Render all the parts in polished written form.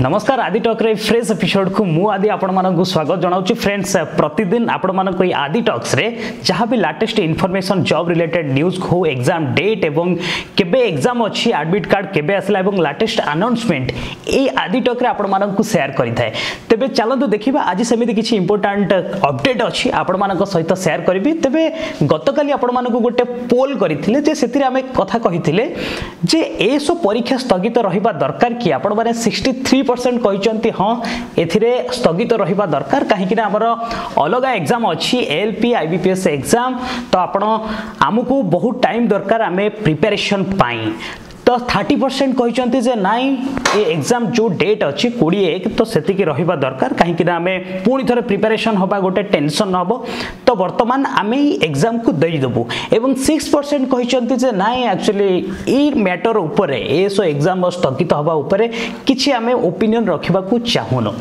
नमस्कार आदि टॉक रे फ्रेश एपिसोड को मु आदि आपण मानक स्वागत जनाउची फ्रेंड्स प्रतिदिन आपण मानक आदि टॉक्स रे जहाँ भी latest information job related news हो एग्जाम डेट एवं केबे एग्जाम अछि एडमिट कार्ड केबे आसला एवं लेटेस्ट अनाउंसमेंट ए आदि टॉक रे आपण मानक शेयर करि थाए तबे चलंतु देखिबा आज सेमिति किछि इंपोर्टेंट अपडेट अछि आपण मानक सहित शेयर करबी तबे गतकाली आपण मानक गोटे पोल करिथिले जे सेतिरे हमें कथा कहिथिले जे एसो परीक्षा स्थगित रहिबा दरकार कि आपण माने 63% कहते हाँ एथिरे स्थगित रहिबा दरकार कहीं आमर अलग एग्जाम अच्छी एलपी आईबीपीएस एग्जाम तो आपण आमको बहुत टाइम दरकार आम प्रिपरेशन पाई तो 30% कहते जे नाई ए एग्जाम जो डेट अच्छी 21 तो सेतिकी रहिबा दरकार कहीं आम पुणी थे प्रिपरेशन हवा गोटे टेंशन हम तो वर्तमान आम एग्जाम को देदेबू एवं 6% कहते जे नाई एक्चुअली ई मैटर उपरे एसो एग्जाम स्थगित हवा उपरे किछि आम ओपिनियन रखा चाहूनु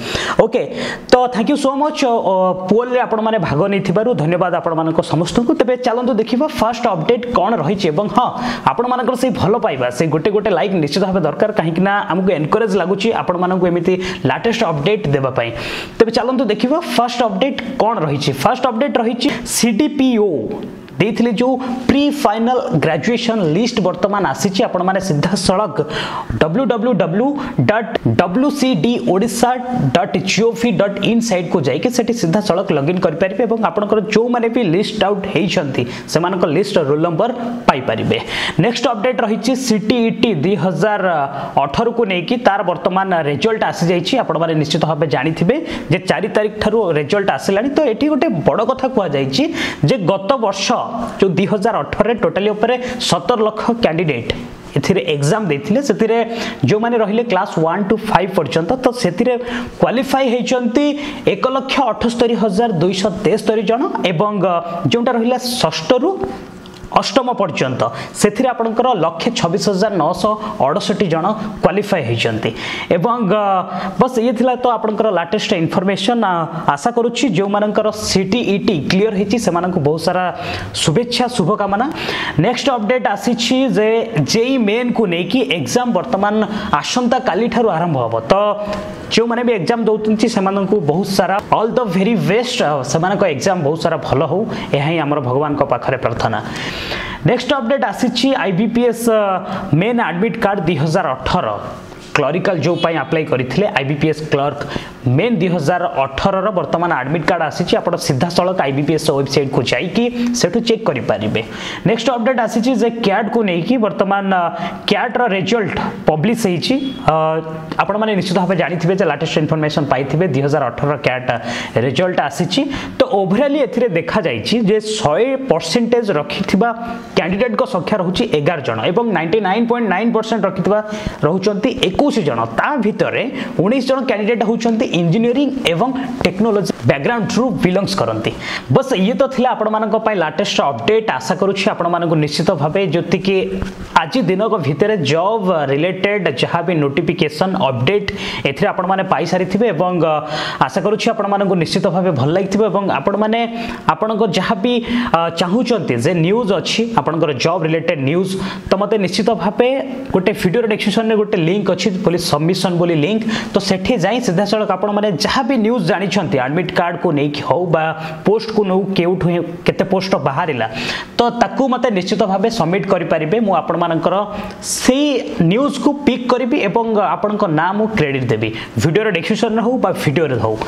ओके तो थैंक यू सो मच पोल रे आपण माने भाग नहीं थिबारु धन्यवाद आपण मानको समस्त को तबे चलंतु देखिबा फर्स्ट अपडेट कोन रहिछि एवं हां आपण मानकर से भलो पाइबा से गोटे गोटे लाइक निश्चित भाव दरकार कहीं आमको एनकरेज लगुच आपण मानक एमती लेटेस्ट अपडेट देवाई तेज चलते देखिए फर्स्ट अपडेट कौन रही फर्स्ट अपडेट रही सीडीपीओ देथिले जो प्री फाइनल ग्रेजुएशन लिस्ट वर्तमान आसी आपण माने सीधा सड़क www.wcdodisha.gov.in साइट को जाइके सेठी सीधा सड़क लॉगिन करि परिबे एवं आपनकर जो माने भी लिस्ट आउट हेइछंती सेमानक लिस्ट रोल नंबर पाई परिबे नेक्स्ट अपडेट रहिछि सीटीईटी 2018 को नेकी तार वर्तमान रिजल्ट आसी जाइछि आपण माने निश्चित भाबे जानिथिबे जे 4 तारिख थारु रिजल्ट आसिलानी तो एठी गोटे बड़ कथा कुआ जाइछि जे गत वर्ष जो 2018 टोटली ऊपर 17 लाख कैंडिडेट एथिरे एग्जाम देथिले सेथिरे जो माने रहिले क्लास 1 to 5 पर्यंत तो सेथिरे क्वालिफाई हेचंती 1,78,273 जन एवं जोंटा रहिला षष्ठ रु अष्टम पर्यंत से आपंकर 1,26,968 जन क्वालिफाई होती एवं बस ये थिला तो आपंकर लेटेस्ट इनफॉरमेशन आशा करुच्ची जो मानकर सीटीईटी क्लियर होती से बहुत सारा शुभेच्छा शुभकामना नेक्स्ट अपडेट आसी जे जेई मेन को लेकिन एग्जाम वर्तमान आसंता काली ठारू आरंभ हम तो जो मैंने भी एग्जाम दौरान से बहुत सारा ऑल द वेरी बेस्ट से एग्जाम बहुत सारा भल हो यह आम भगवान पाखरे प्रार्थना नेक्स्ट अपडेट आसी IBPS main admit card 2018 clerical जो पाई अप्लाई करथिले आईबीपीएस क्लर्क मेन 2018 वर्तमान एडमिट कार्ड आसी आप सीधा सड़क आईबीपीएस वेबसाइट को जाइए सेठू चेक करि परिबे नेक्स्ट अपडेट आसी जे कैट को लेकिन वर्तमान कैट रो रिजल्ट पब्लिश होईची आपण माने निश्चित भाव जानिथिबे जे लेटेस्ट इनफॉरमेशन पाइथिबे 2018 कैट रिजल्ट आसी तो ओवरऑली एथिरे देखा जाईची जे 100% रखिथिबा कैंडिडेट को संख्या रहउची 11 जन एवं 99.9% रखिथिबा रहउचंती 21 जन ता भितरे 19 जन कैंडिडेट होउचंती इंजीनियरिंग एवं टेक्नोलॉजी बैकग्राउंड थ्रू बिलोंग्स करती बस ये तो थिला आपण मानक पय लेटेस्ट अपडेट आशा करूछि आपण मानक निश्चित भाबे जति कि आज दिन को भितरे जॉब रिलेटेड जहाँ भी नोटिफिकेशन अपडेट एथिरे आपण माने पाई सारिथिबे एवं आशा करूछि आपण मानक निश्चित भाबे भल लागिथिबे एवं आपण माने आपनको जहाँ भी चाहूचंती जे न्यूज अछि आपनकर जॉब रिलेटेड न्यूज तो मते निश्चित भाबे गोटे वीडियो डिस्क्रिप्शन में गोटे लिंक अछि पुलिस सबमिशन बोली लिंक तो सेठी जाई सीधा सड़क आपण माने जहाँ भी न्यूज जानिछंती एडमिट कार्ड को नेकी हो बा पोस्ट को नो केउठु केते पोस्ट बाहरिला तो ताकू मते निश्चित भाबे सबमिट करि परिबे मु आपण मानकर से न्यूज को पिक करिबी एवं आपनक नाम क्रेडिट देबी वीडियो रे डिस्क्रिप्शन रे हो बा वीडियो रे हो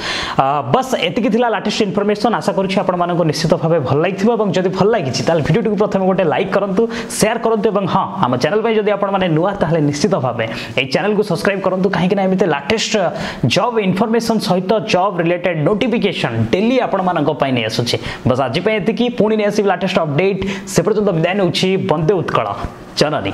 बस एतिकी थिला लेटेस्ट इनफॉरमेशन आशा करूछि आपण मानक निश्चित भाबे भल लागिथिबो एवं जदि भल लागिछि ताल वीडियो को प्रथमे गोटे लाइक करंतु शेयर करंतु एवं हां हम चैनल पे जदि आपण माने नुआ ताले निश्चित भाबे ए चैनल को सब्सक्राइब करंतु काहे कि ना एमिते लेटेस्ट जॉब इनफॉरमेशन सहित जॉब रिलेटेड नोटिफिकेशन डेली आपण मानक पाई नै आसुछि बस आज पे एतिकी पुणी नै आसी लेटेस्ट अपडेट से पर्यंत विदाय नउछि बंदे उत्कल जननी।